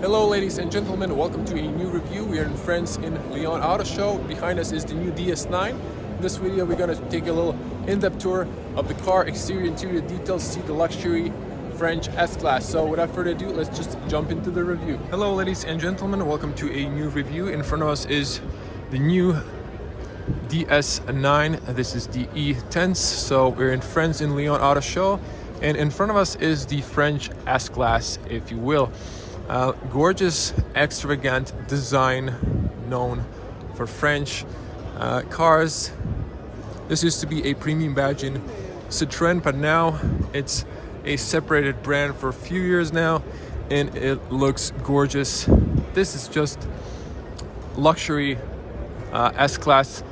Hello ladies and gentlemen, welcome to a new review. We are in France in Lyon Auto Show. Behind us is the new DS9. In this video we're going to take a little in-depth tour of the car, exterior, interior details, see the luxury French S-Class. So without further ado, let's just jump into the review. Hello ladies and gentlemen, welcome to a new review. In front of us is the new DS9. This is the E10s. So we're in France in Lyon Auto Show. And in front of us is the French S-Class, if you will. Gorgeous, extravagant design known for French cars. This used to be a premium badge in Citroën, but now it's a separated brand for a few years now, and it looks gorgeous. This is just luxury S-Class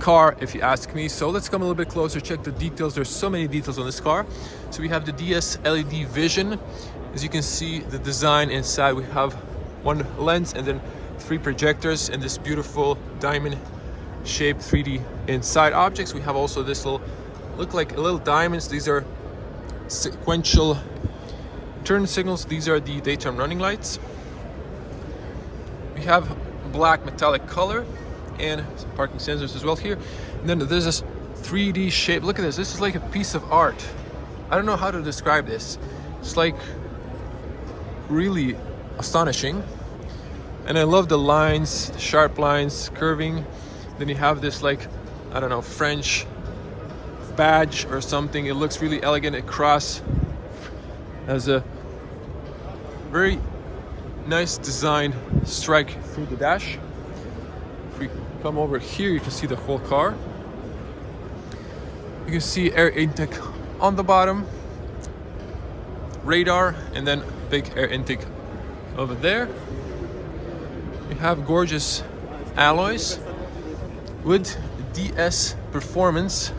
car, if you ask me. So let's come a little bit closer, check the details. There's so many details on this car. So we have the DS LED vision. As you can see, the design inside, we have one lens and then 3 projectors and this beautiful diamond shaped 3D inside objects. We have also this look like little diamonds. These are sequential turn signals. These are the daytime running lights. We have black metallic color and some parking sensors as well here. And then there's this 3D shape. Look at this. This is like a piece of art. I don't know how to describe this. It's like really astonishing. And I love the lines, the sharp lines, curving. Then you have this, like, I don't know, French badge or something. It looks really elegant across. Has a very nice design strike through the dash. If we come over here, you can see the whole car. You can see air intake on the bottom, radar, and then big air intake over there. You have gorgeous alloys with DS Performance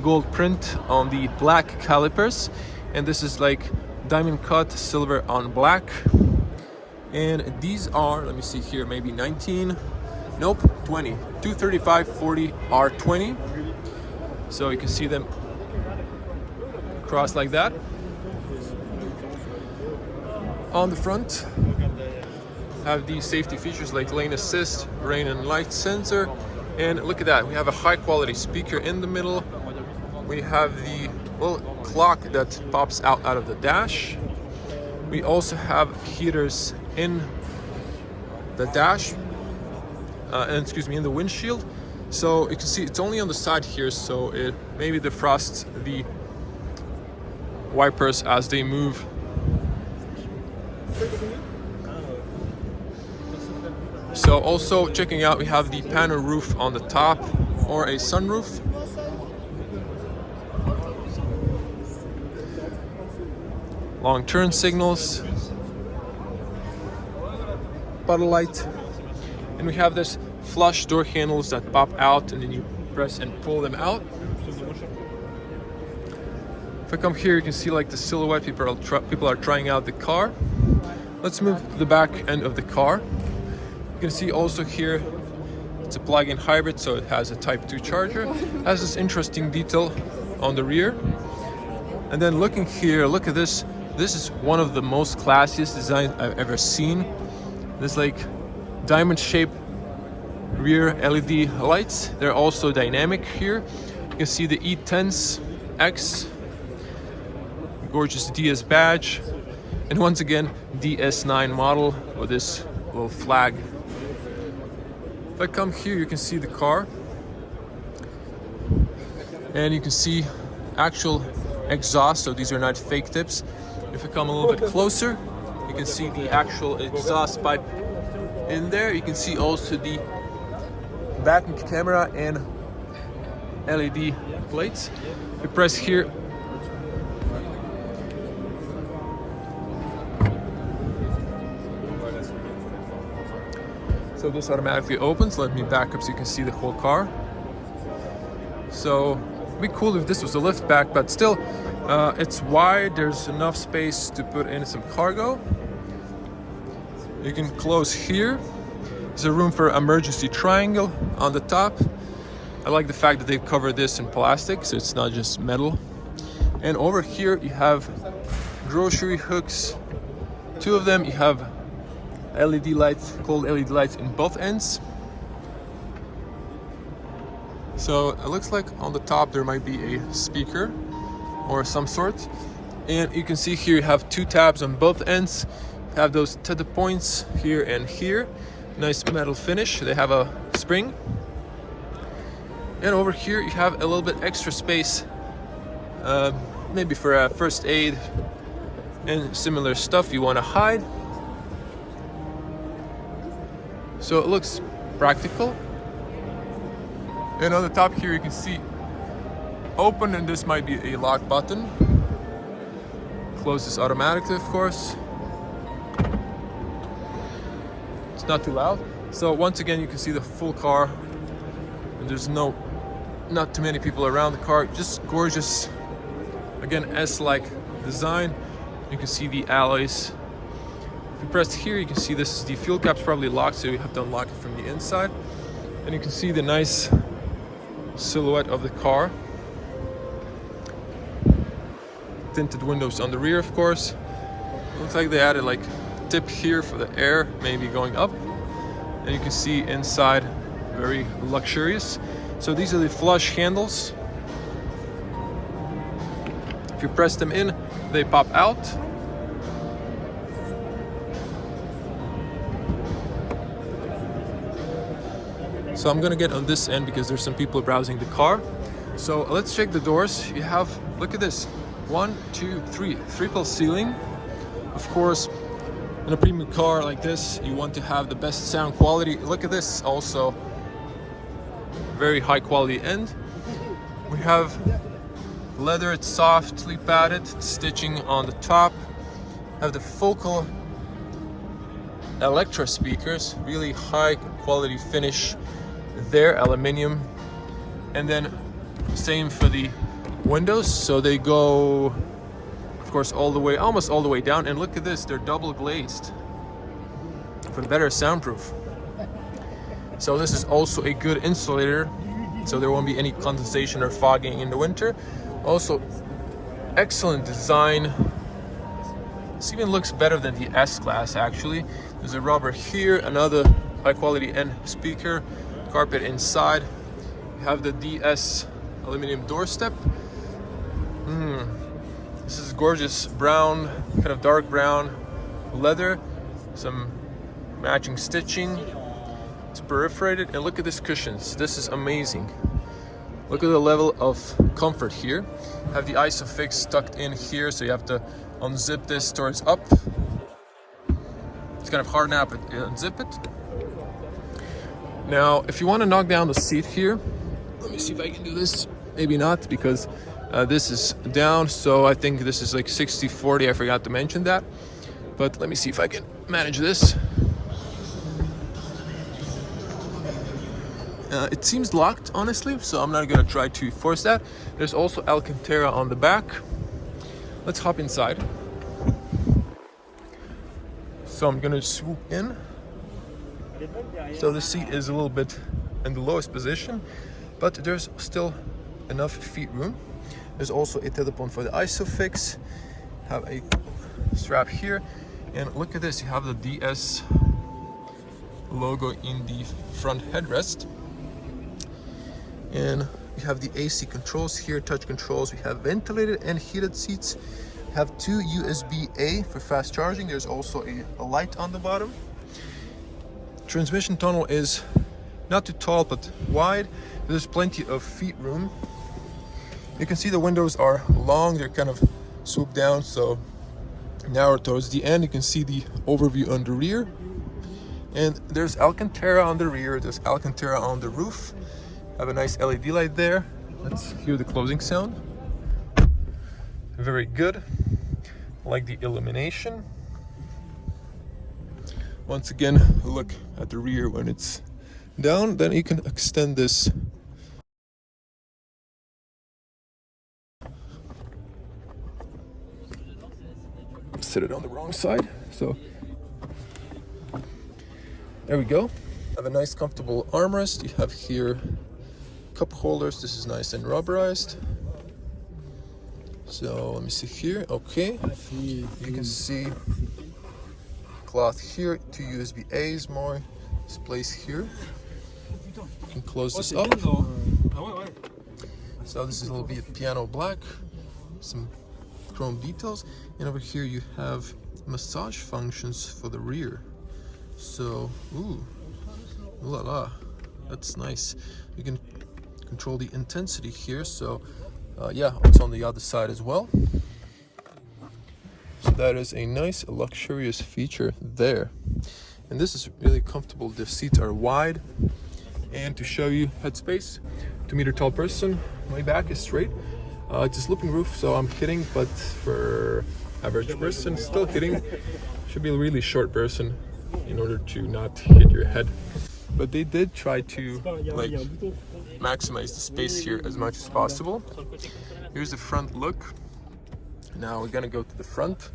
gold print on the black calipers, and this is like diamond cut silver on black. And these are, let me see here, maybe 19, nope, 20, 235 40 R20. So you can see them cross like that. On the front, have these safety features like lane assist, rain and light sensor, and look at that, we have a high quality speaker in the middle. We have the little clock that pops out of the dash. We also have heaters in the dash, in the windshield. So you can see it's only on the side here, so it maybe defrosts the wipers as they move. So also checking out, we have the panel roof on the top, or a sunroof. Long turn signals, puddle light, and we have this flush door handles that pop out and then you press and pull them out. If I come here, you can see like the silhouette. People are trying out the car. Let's move to the back end of the car. You can see also here it's a plug-in hybrid, so it has a Type 2 charger. It has this interesting detail on the rear. And then looking here, look at this. This is one of the most classiest designs I've ever seen. This like diamond shaped rear LED lights. They're also dynamic here. You can see the E10s X, gorgeous DS badge, and once again DS9 model with this little flag. If I come here, you can see the car, and you can see actual exhaust, so these are not fake tips. If I come a little bit closer, you can see the actual exhaust pipe in there. You can see also the backing camera and LED plates. If you press here, so this automatically opens. Let me back up so you can see the whole car. So it'd be cool if this was a lift back, but still it's wide. There's enough space to put in some cargo. You can close here. There's a room for emergency triangle on the top. I like the fact that they've covered this in plastic, so it's not just metal. And over here you have grocery hooks, two of them. You have LED lights, cold LED lights in both ends. So it looks like on the top there might be a speaker or some sort. And you can see here you have two tabs on both ends. You have those tether points here and here. Nice metal finish. They have a spring. And over here you have a little bit extra space, maybe for first aid and similar stuff you want to hide. So it looks practical. And on the top here you can see open, and this might be a lock button. Close this automatically, of course. It's not too loud. So once again you can see the full car, and there's not too many people around the car. Just gorgeous, again, S-like design. You can see the alloys. If you press here, you can see this is the fuel cap's probably locked, so you have to unlock it from the inside. And you can see the nice silhouette of the car. Tinted windows on the rear, of course. Looks like they added like tip here for the air, maybe going up. And you can see inside, very luxurious. So these are the flush handles. If you press them in, they pop out. So I'm gonna get on this end because there's some people browsing the car. So let's check the doors. You have, look at this, 1, 2, 3, triple ceiling. Of course, in a premium car like this, you want to have the best sound quality. Look at this, also very high quality end. We have leather, it's softly padded, stitching on the top. Have the focal Electra speakers, really high quality finish there, aluminium. And then same for the windows, so they go, of course, all the way, almost all the way down. And look at this, they're double glazed for better soundproof. So this is also a good insulator, so there won't be any condensation or fogging in the winter. Also, excellent design. This even looks better than the S-Class, actually. There's a rubber here, another high quality end speaker, carpet inside. You have the DS aluminum doorstep. This is gorgeous brown, kind of dark brown leather, some matching stitching. It's perforated, and look at these cushions. This is amazing. Look at the level of comfort here. Have the ISOFIX tucked in here, so you have to unzip this towards up. It's kind of hard now, but unzip it. Now, if you want to knock down the seat here, let me see if I can do this. Maybe not, because this is down, so I think this is like 60-40. I forgot to mention that. But let me see if I can manage this. It seems locked, honestly, so I'm not gonna try to force that. There's also Alcantara on the back. Let's hop inside. So I'm gonna swoop in. So the seat is a little bit in the lowest position, but there's still enough feet room. There's also a tether point for the ISOFIX. Have a strap here, and look at this, you have the DS logo in the front headrest. And we have the AC controls here, touch controls. We have ventilated and heated seats. We have two USB-A for fast charging. There's also a light on the bottom. Transmission tunnel is not too tall, but wide. There's plenty of feet room. You can see the windows are long. They're kind of swooped down, so narrow towards the end. You can see the overview on the rear. And there's Alcantara on the rear. There's Alcantara on the roof. Have a nice LED light there. Let's hear the closing sound. Very good. I like the illumination. Once again, look at the rear when it's down. Then you can extend this. Set it on the wrong side. So there we go. Have a nice comfortable armrest. You have here cup holders. This is nice and rubberized. So let me see here. Okay, you can see cloth here, 2 USB-A's more. This place here. You can close this up. So this is a little bit piano black, some chrome details, and over here you have massage functions for the rear. So, ooh la la, that's nice. You can control the intensity here. So, yeah, it's on the other side as well. So that is a nice, luxurious feature there. And this is really comfortable. The seats are wide. And to show you headspace, 2-meter tall person, my back is straight. It's a sloping roof, so I'm hitting, but for average person, still hitting. Should be a really short person in order to not hit your head. But they did try to like maximize the space here as much as possible. Here's the front look. Now we're gonna go to the front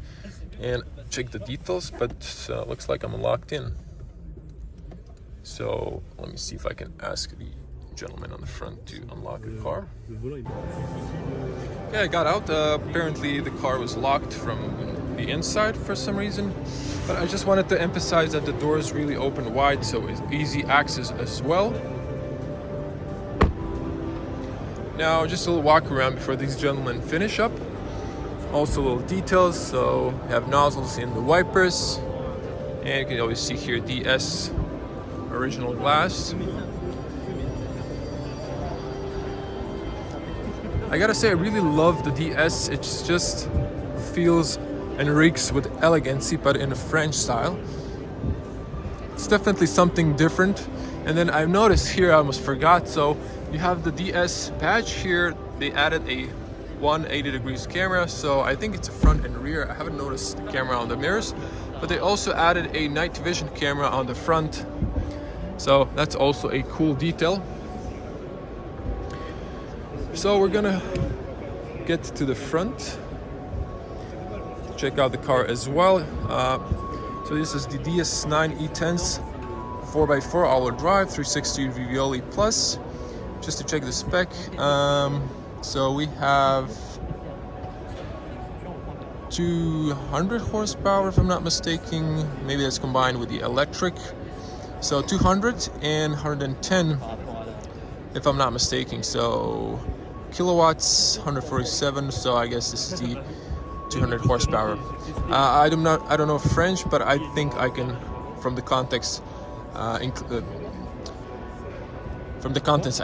and check the details, but looks like I'm locked in. So let me see if I can ask the gentleman on the front to unlock the car. Yeah, I got out. Apparently the car was locked from the inside for some reason, but I just wanted to emphasize that the doors really open wide, so it's easy access as well. Now just a little walk around before these gentlemen finish up. Also little details, so you have nozzles in the wipers, and you can always see here DS original glass. I gotta say, I really love the DS. It just feels and reeks with elegancy, but in a French style. It's definitely something different. And then I've noticed here, I almost forgot, so you have the DS badge here. They added a 180 degrees camera, so I think it's a front and rear. I haven't noticed the camera on the mirrors, but they also added a night vision camera on the front, so that's also a cool detail. So we're gonna get to the front, check out the car as well. So this is the DS9 E10's 4x4 all-wheel drive 360 Vivioli Plus. Just to check the spec, so we have 200 horsepower if I'm not mistaken. Maybe that's combined with the electric. So 200 and 110 if I'm not mistaken. So kilowatts 147, so I guess this is the 200 horsepower. I don't know French, but I think I can, from the context, I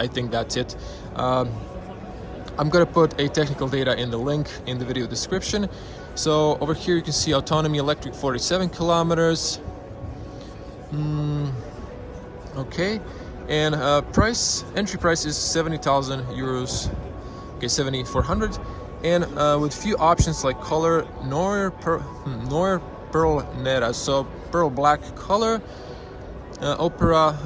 think that's it. I'm gonna put a technical data in the link in the video description. So over here you can see autonomy electric 47 kilometers. Okay, and entry price is 70,000 euros. Okay, 7,400, and with few options like color Noir Pearl Nera, so pearl black color, Opera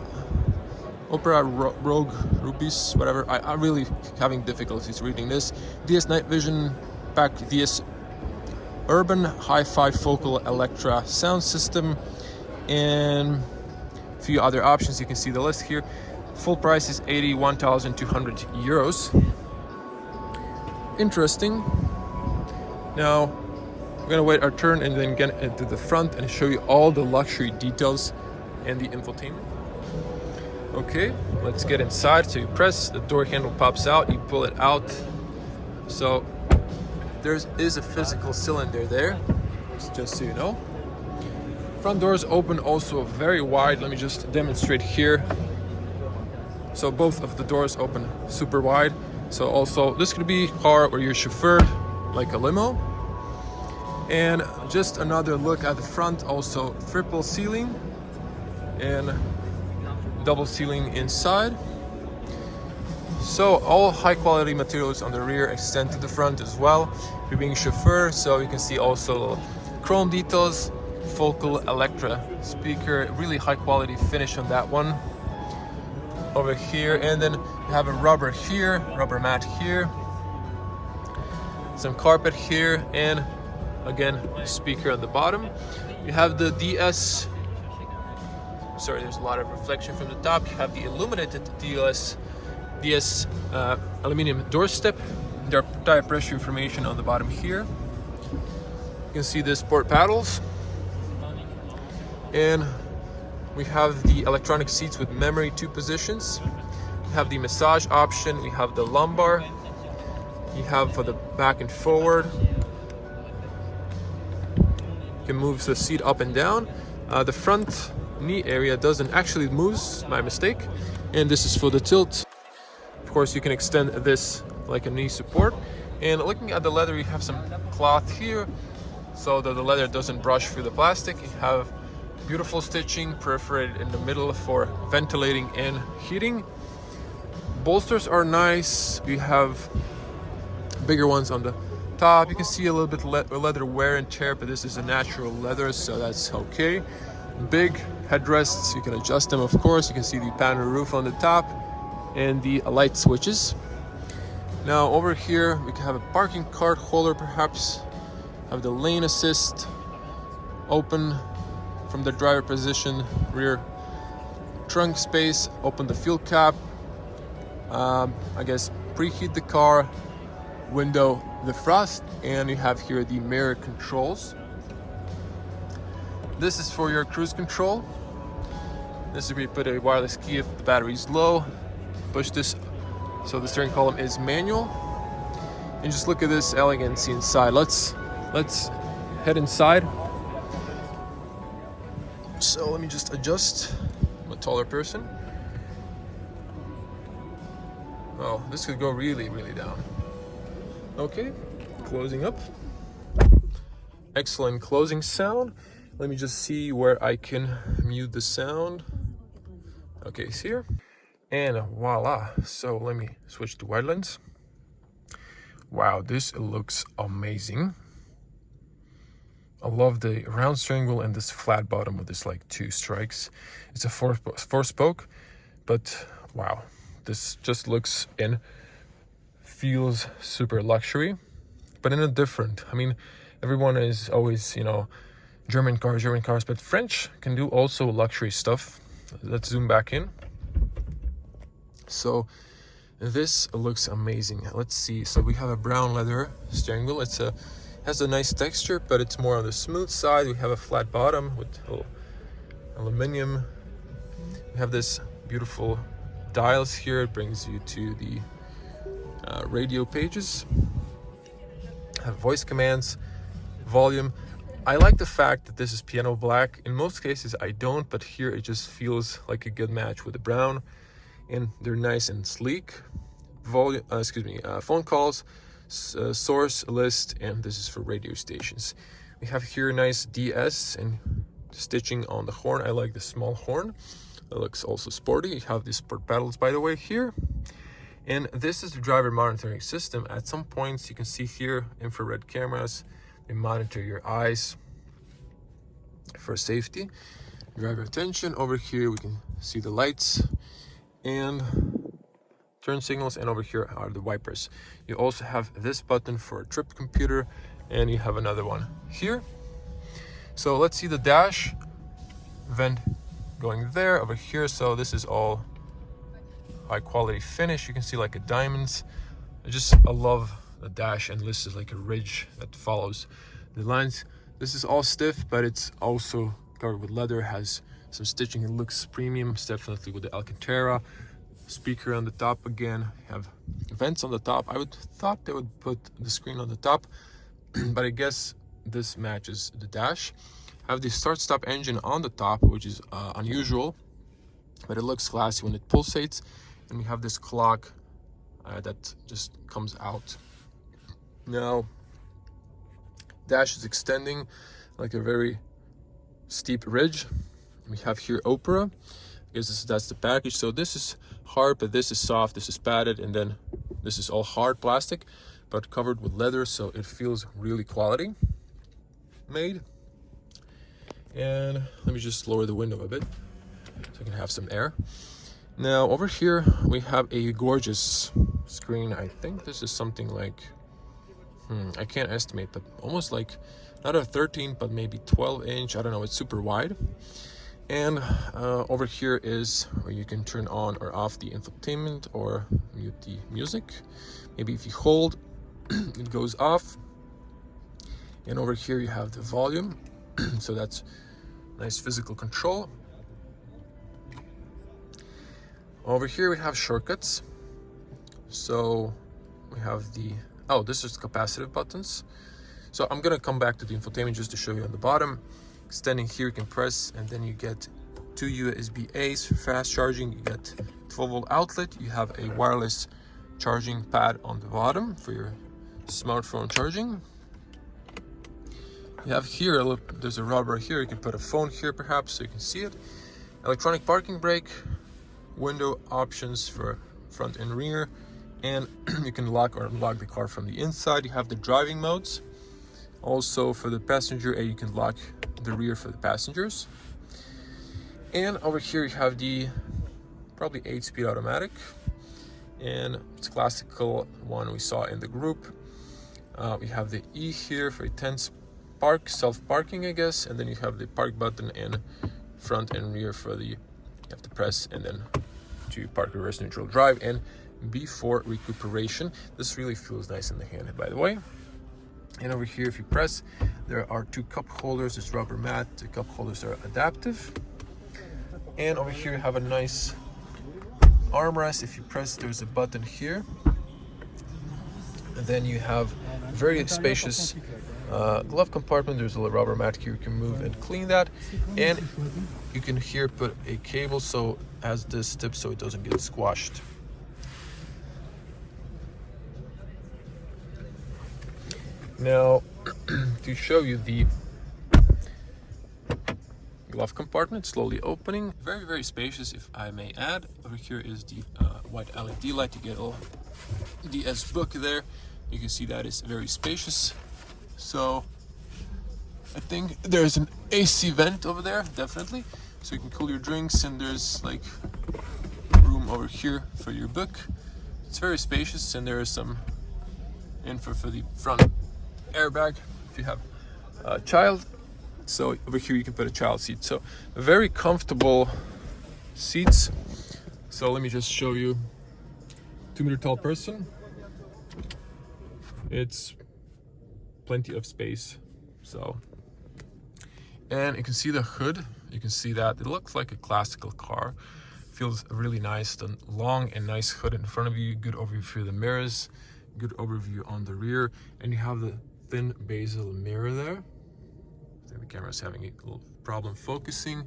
Rogue Rubies, whatever. I'm really having difficulties reading this. DS Night Vision Pack, DS Urban Hi-Fi Focal Electra sound system, and a few other options. You can see the list here. Full price is 81,200 euros. Interesting. Now we're gonna wait our turn and then get into the front and show you all the luxury details and the infotainment. Okay, let's get inside. So you press, the door handle pops out, you pull it out. So there is a physical cylinder there, just so you know. Front doors open also very wide. Let me just demonstrate here. So both of the doors open super wide. So also this could be a car where you're chauffeured like a limo. And just another look at the front, also triple ceiling and double ceiling inside. So all high quality materials on the rear extend to the front as well. You're being chauffeur, so you can see also chrome details, Focal Electra speaker, really high quality finish on that one. Over here, and then you have a rubber here, rubber mat here, some carpet here, and again speaker on the bottom. You have the DS, sorry, there's a lot of reflection from the top. You have the illuminated DS aluminum doorstep. There are tire pressure information on the bottom here. You can see the sport paddles. And we have the electronic seats with memory 2 positions. We have the massage option. We have the lumbar. You have for the back and forward. You can move the seat up and down. The front knee area doesn't actually move, my mistake. And this is for the tilt. Of course, you can extend this like a knee support. And looking at the leather, you have some cloth here so that the leather doesn't brush through the plastic. You have beautiful stitching perforated in the middle for ventilating and heating. Bolsters are nice. We have bigger ones on the top. You can see a little bit leather wear and tear, but this is a natural leather, so that's okay. Big headrests, you can adjust them, of course. You can see the panel roof on the top and the light switches. Now over here we can have a parking card holder, perhaps have the lane assist, open from the driver position, rear trunk space, open the fuel cap, I guess preheat the car, window defrost, and you have here the mirror controls. This is for your cruise control. This is where you put a wireless key if the battery is low. Push this so the steering column is manual. And just look at this elegance inside. Let's head inside. So let me just adjust. I'm a taller person. Oh, this could go really, really down. Okay, closing up. Excellent closing sound. Let me just see where I can mute the sound. Okay, it's here. And voila. So let me switch to wide lens. Wow, this looks amazing. I love the round steering wheel and this flat bottom with this like 2 strikes. It's a four spoke, but wow, this just looks and feels super luxury, but in a different. I mean, everyone is always, you know, German cars, but French can do also luxury stuff. Let's zoom back in. So this looks amazing. Let's see. So we have a brown leather steering wheel. Has a nice texture, but it's more on the smooth side. We have a flat bottom with aluminum. We have this beautiful dials here. It brings you to the radio pages. Have voice commands, volume. I like the fact that this is piano black. In most cases I don't, but here it just feels like a good match with the brown, and they're nice and sleek. Phone calls, source list, and this is for radio stations. We have here nice DS and stitching on the horn. I like the small horn. It looks also sporty. You have these sport pedals, by the way, here. And this is the driver monitoring system. At some points you can see here infrared cameras. They monitor your eyes for safety. Driver attention. Over here we can see the lights and turn signals, and over here are the wipers. You also have this button for a trip computer, and you have another one here. So let's see the dash vent going there, over here. So this is all high quality finish. You can see like a diamonds. I love the dash, and this is like a ridge that follows the lines. This is all stiff, but it's also covered with leather, has some stitching. It looks premium. It's definitely with the Alcantara. Speaker on the top again. Have vents on the top. I would thought they would put the screen on the top, but I guess this matches the dash. Have the start-stop engine on the top, which is unusual, but it looks classy when it pulsates. And we have this clock that just comes out. Now, dash is extending like a very steep ridge. We have here Opera. I guess that's the package. So this is hard, but this is soft. This is padded, and then this is all hard plastic, but covered with leather, so it feels really quality made. And let me just lower the window a bit so I can have some air. Now over here we have a gorgeous screen. I think this is something like I can't estimate, but almost like not a 13 but maybe 12-inch. I don't know, it's super wide. And over here is where you can turn on or off the infotainment or mute the music. Maybe if you hold it goes off. And over here you have the volume. So that's Nice physical control. Over here we have shortcuts. So we have the, oh, this is capacitive buttons. So I'm gonna come back to the infotainment just to show you on the bottom. Extending here, you can press, and then you get 2 USB-A's for fast charging. You get 12-volt outlet. You have a wireless charging pad on the bottom for your smartphone charging. You have here, look, there's a rubber here. You can put a phone here perhaps so you can see it. Electronic parking brake, window options for front and rear, and you can lock or unlock the car from the inside. You have the driving modes. Also for the passenger, you can lock the rear for the passengers. And over here you have the probably 8-speed automatic, and it's a classical one we saw in the group. We have the E here for a 10 park, self-parking I guess, and then you have the park button and front and rear for the, you have to press and then to park, reverse, neutral, drive, and B for recuperation. This really feels nice in the hand, by the way. And over here, if you press, there are 2 cup holders. It's rubber mat. The cup holders are adaptive. And over here, you have a nice armrest. If you press, there's a button here. And then you have very spacious glove compartment. There's a little rubber mat here. You can move and clean that. And you can here put a cable so it has this tip so it doesn't get squashed. Now, to show you the glove compartment slowly opening, very, very spacious, if I may add. Over here is the white LED light to get a DS book there. You can see that is very spacious. So I think there's an AC vent over there, definitely, so you can cool your drinks, and there's like room over here for your book. It's very spacious, and there is some info for the front airbag if you have a child. So over here you can put a child seat. So very comfortable seats. So let me just show you. 2-meter tall person. It's plenty of space. So, and you can see the hood. You can see that it looks like a classical car. Feels really nice. The long and nice hood in front of you. Good overview through the mirrors. Good overview on the rear, and you have the thin bezel mirror there. I think the camera's having a little problem focusing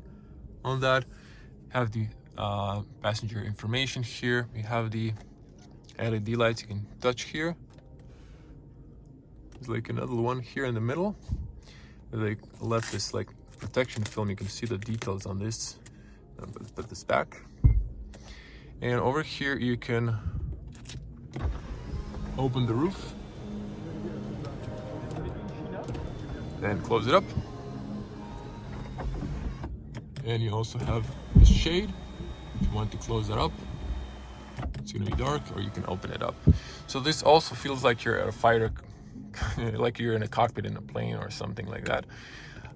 on that. Have the passenger information here. We have the LED lights you can touch here. There's like another one here in the middle. They left this like protection film. You can see the details on this. Put this back. And over here you can open the roof. Then close it up. And you also have a shade if you want to close that up. It's gonna be dark, or you can open it up. So this also feels like you're at a fighter, like you're in a cockpit in a plane or something like that.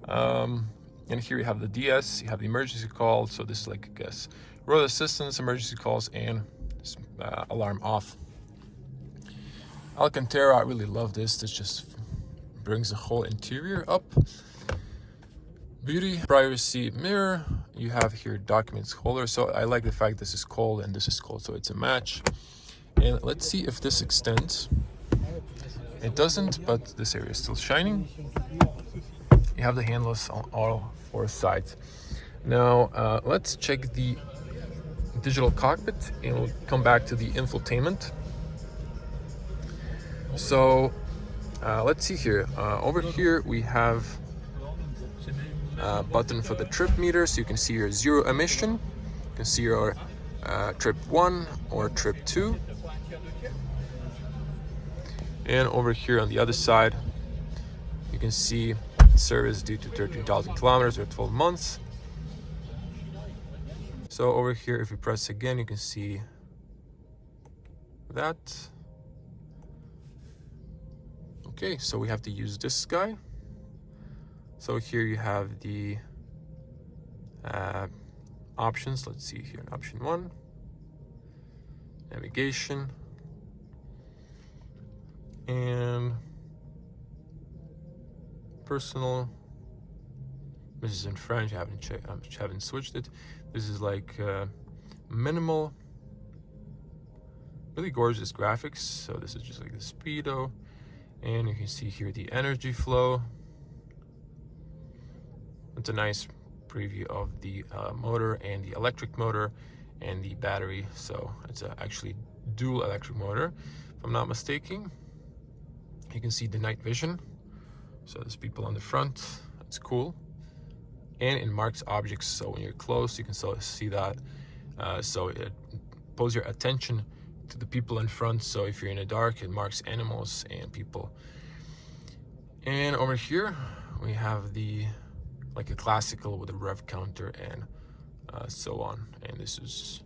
And here you have the DS, you have the emergency call. So this is like, I guess, road assistance, emergency calls, and alarm off. Alcantara, I really love this. This just brings the whole interior up. Beauty, privacy mirror. You have here documents holder. So I like the fact this is cold and this is cold, so it's a match. And let's see if this extends. It doesn't, but this area is still shining. You have the handles on all 4 sides. Now let's check the digital cockpit, and we'll come back to the infotainment. So let's see here. Over here we have a button for the trip meter, so you can see your 0 emission. You can see your trip 1 or trip 2. And over here on the other side, you can see service due to 13,000 kilometers or 12 months. So over here, if you press again, you can see that. Okay, so we have to use this guy. So here you have the options. Let's see here, option 1, navigation, and personal This is in French. I haven't switched it. This is like minimal, really gorgeous graphics. So this is just like the speedo, and you can see here the energy flow. It's a nice preview of the motor and the electric motor and the battery. So it's actually dual electric motor, if I'm not mistaken. You can see the night vision. So there's people on the front. That's cool. And it marks objects. So when you're close, you can see that. So it pulls your attention to the people in front. So if you're in the dark, it marks animals and people. And over here, we have the like a classical with a rev counter and so on. And this is,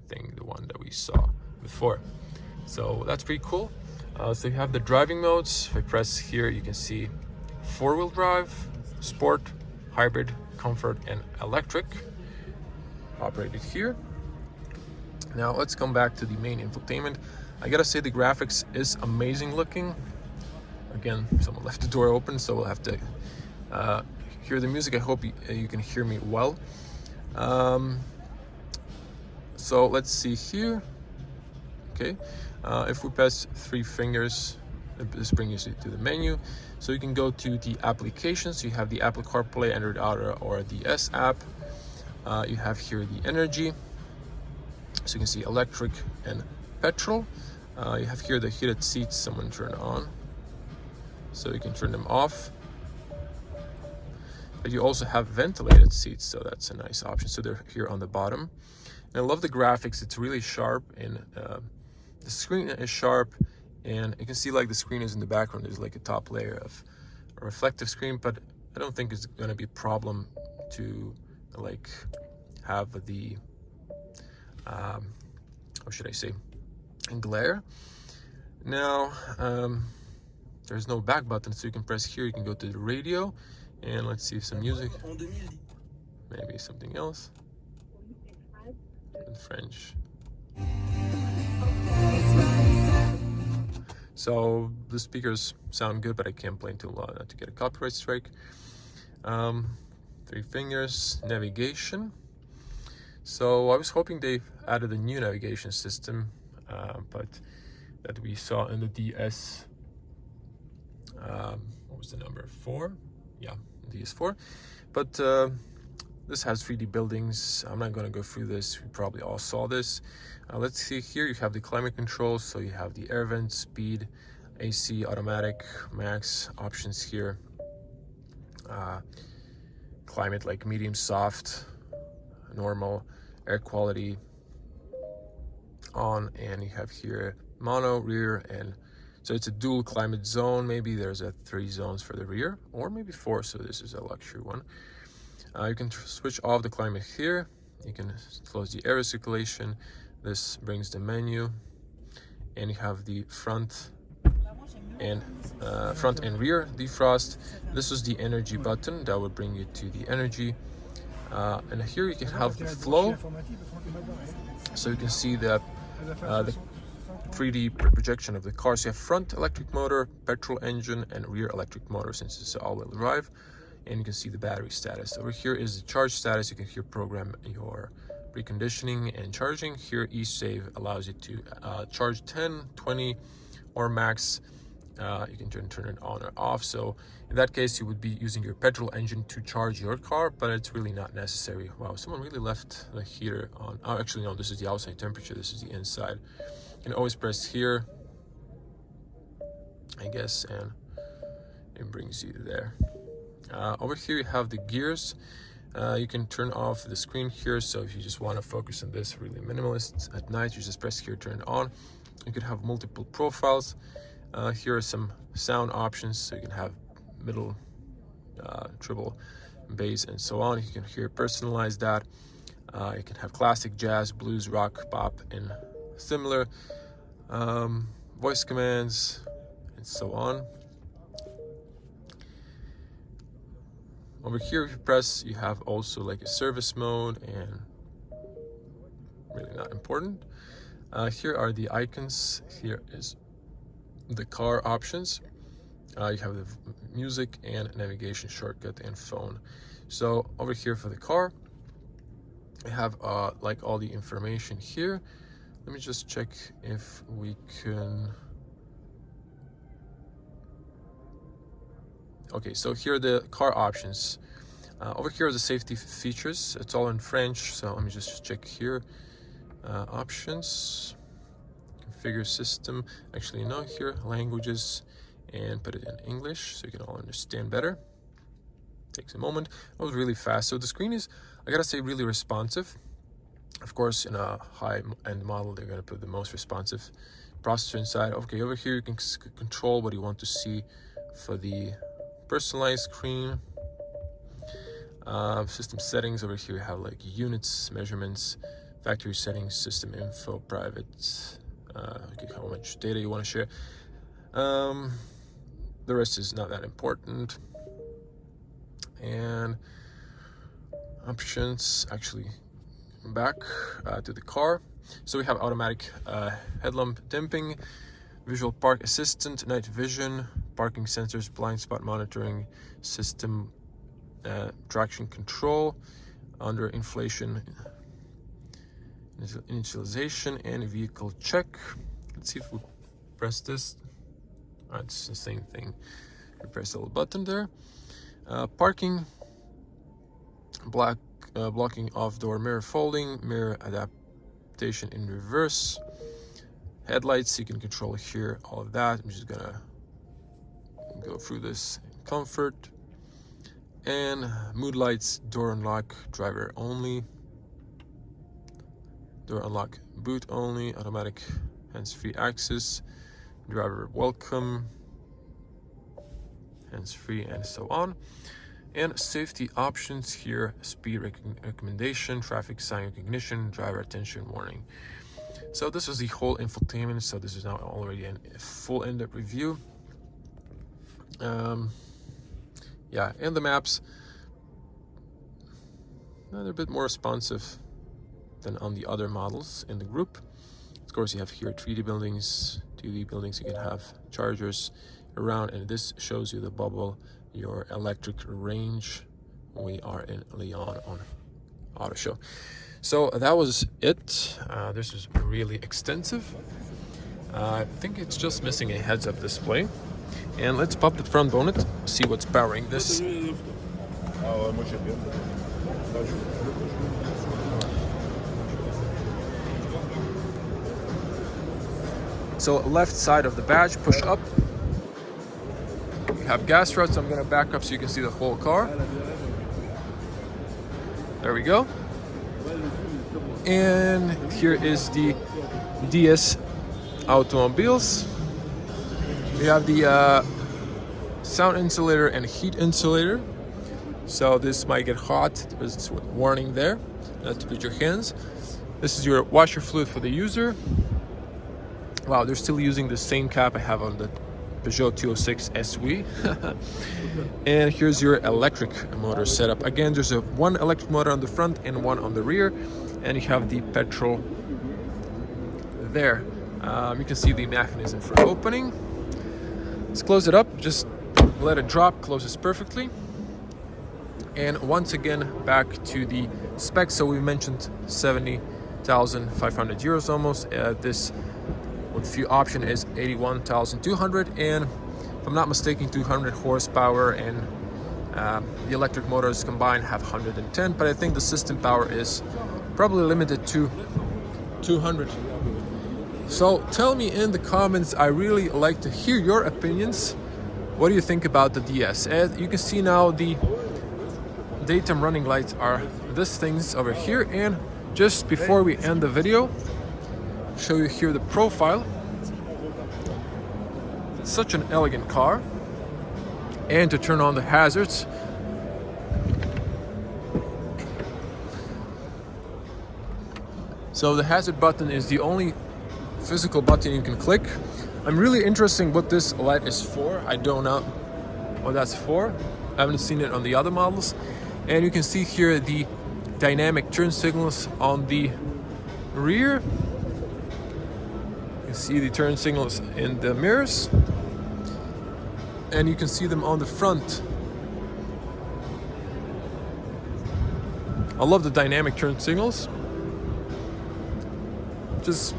I think, the one that we saw before. So that's pretty cool. So you have the driving modes. If I press here, you can see 4-wheel drive, sport, hybrid, comfort, and electric operated here. Now let's come back to the main infotainment. I gotta say the graphics is amazing looking. Again, someone left the door open, so we'll have to hear the music. I hope you can hear me well. So let's see here. Okay, if we press 3 fingers, this brings you to the menu. So you can go to the applications. You have the Apple CarPlay, Android Auto, or the S app. You have here the energy. So you can see electric and petrol. You have here the heated seats, someone turned on. So you can turn them off. But you also have ventilated seats, so that's a nice option. So they're here on the bottom. And I love the graphics. It's really sharp, and the screen is sharp. And you can see like the screen is in the background. There's like a top layer of a reflective screen, but I don't think it's going to be a problem to like have the how should I say, glare. Now there's no back button, so you can press here. You can go to the radio, and let's see some music, maybe something else in French. So the speakers sound good, but I can't play too loud not to get a copyright strike. 3 fingers, navigation. So I was hoping they added a new navigation system, but that we saw in the DS, what was the number, 4? Yeah, DS4. But this has 3D buildings. I'm not going to go through this. We probably all saw this. Let's see here. You have the climate control. So you have the air vent, speed, AC, automatic, max options here. Climate like medium, soft, normal, air quality on, and you have here mono, rear, and so it's a dual climate zone. Maybe there's 3 zones for the rear, or maybe 4. So this is a luxury one. You can switch off the climate here. You can close the air circulation. This brings the menu, and you have the front and rear defrost. This is the energy button that will bring you to the energy, and here you can have the flow. So you can see that the 3D projection of the car. So you have front electric motor, petrol engine, and rear electric motor, since it's all-wheel drive. And you can see the battery status. Over here is the charge status. You can here program your preconditioning and charging. Here eSave allows you to charge 10, 20, or max. You can turn it on or off. So in that case, you would be using your petrol engine to charge your car, but it's really not necessary. Wow, someone really left the heater on. Oh, actually, no, this is the outside temperature. This is the inside. You can always press here, I guess, and it brings you there. Over here you have the gears. You can turn off the screen here, so if you just want to focus on this, really minimalist at night, you just press here, turn it on. You could have multiple profiles. Here are some sound options, so you can have middle, treble, bass, and so on. You can here personalize that. You can have classic, jazz, blues, rock, pop, and similar voice commands, and so on. Over here, if you press, you have also like a service mode, and really not important. Here are the icons. Here is the car options. You have the music and navigation shortcut and phone. So over here for the car, I have like all the information here. Let me just check if we can. Okay, so here are the car options. Over here are the safety features. It's all in French, so let me just check here. Options, configure system. Actually, no, here languages, and put it in English so you can all understand better. Takes a moment. It was really fast. So the screen is, I gotta say, really responsive. Of course, in a high-end model, they're gonna put the most responsive processor inside. Okay, over here you can control what you want to see for the personalized screen. System settings. Over here you have like units, measurements, factory settings, system info, private, okay, how much data you want to share. The rest is not that important. And options, actually back to the car. So we have automatic headlamp dimming, visual park assistant, night vision, parking sensors, blind spot monitoring, system traction control, under inflation initialization, and vehicle check. Let's see if we press this. It's the same thing. You press the little button there. Parking, blocking off-door mirror folding, mirror adaptation in reverse, headlights, you can control here all of that. I'm just gonna go through this in comfort. And mood lights, door unlock, driver only, door unlock, boot only, automatic hands-free access, driver welcome, hands-free, and so on. And safety options here: speed recommendation, traffic sign recognition, driver attention warning. So this is the whole infotainment. So this is now already a full in-depth review. Yeah, and the maps, they're a bit more responsive than on the other models in the group. Of course, you have here 3D buildings, 2D buildings. You can have chargers around, and this shows you the bubble, your electric range. We are in Lyon on Auto Show. So that was it. This was really extensive. I think it's just missing a heads-up display. And let's pop the front bonnet, see what's powering this. So left side of the badge, push up. You have gas rods. I'm gonna back up so you can see the whole car. There we go. And here is the DS automobiles. We have the sound insulator and heat insulator. So this might get hot. There's a warning there, not to put your hands. This is your washer fluid for the user. Wow, they're still using the same cap I have on the Peugeot 206 SV. And here's your electric motor setup. Again, there's one electric motor on the front and one on the rear. And you have the petrol there. You can see the mechanism for opening. Let's close it up, just let it drop, closes perfectly. And once again, back to the specs. So we mentioned 70,500 euros almost. This with few option is 81,200, and if I'm not mistaken, 200 horsepower, and the electric motors combined have 110, but I think the system power is probably limited to 200. So tell me in the comments. I really like to hear your opinions. What do you think about the DS? As you can see now, the daytime running lights are these things over here. And just before we end the video, show you here the profile. It's such an elegant car. And to turn on the hazards, so the hazard button is the only physical button you can click. I'm really interested in what this light is for. I don't know what that's for. I haven't seen it on the other models. And you can see here the dynamic turn signals on the rear. You can see the turn signals in the mirrors. And you can see them on the front. I love the dynamic turn signals. Just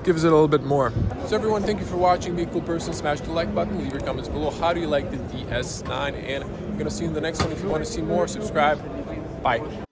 gives it a little bit more. So everyone, thank you for watching. Be a cool person, smash the like button, leave your comments below. How do you like the DS9? And I'm gonna see you in the next one. If you want to see more, subscribe. Bye.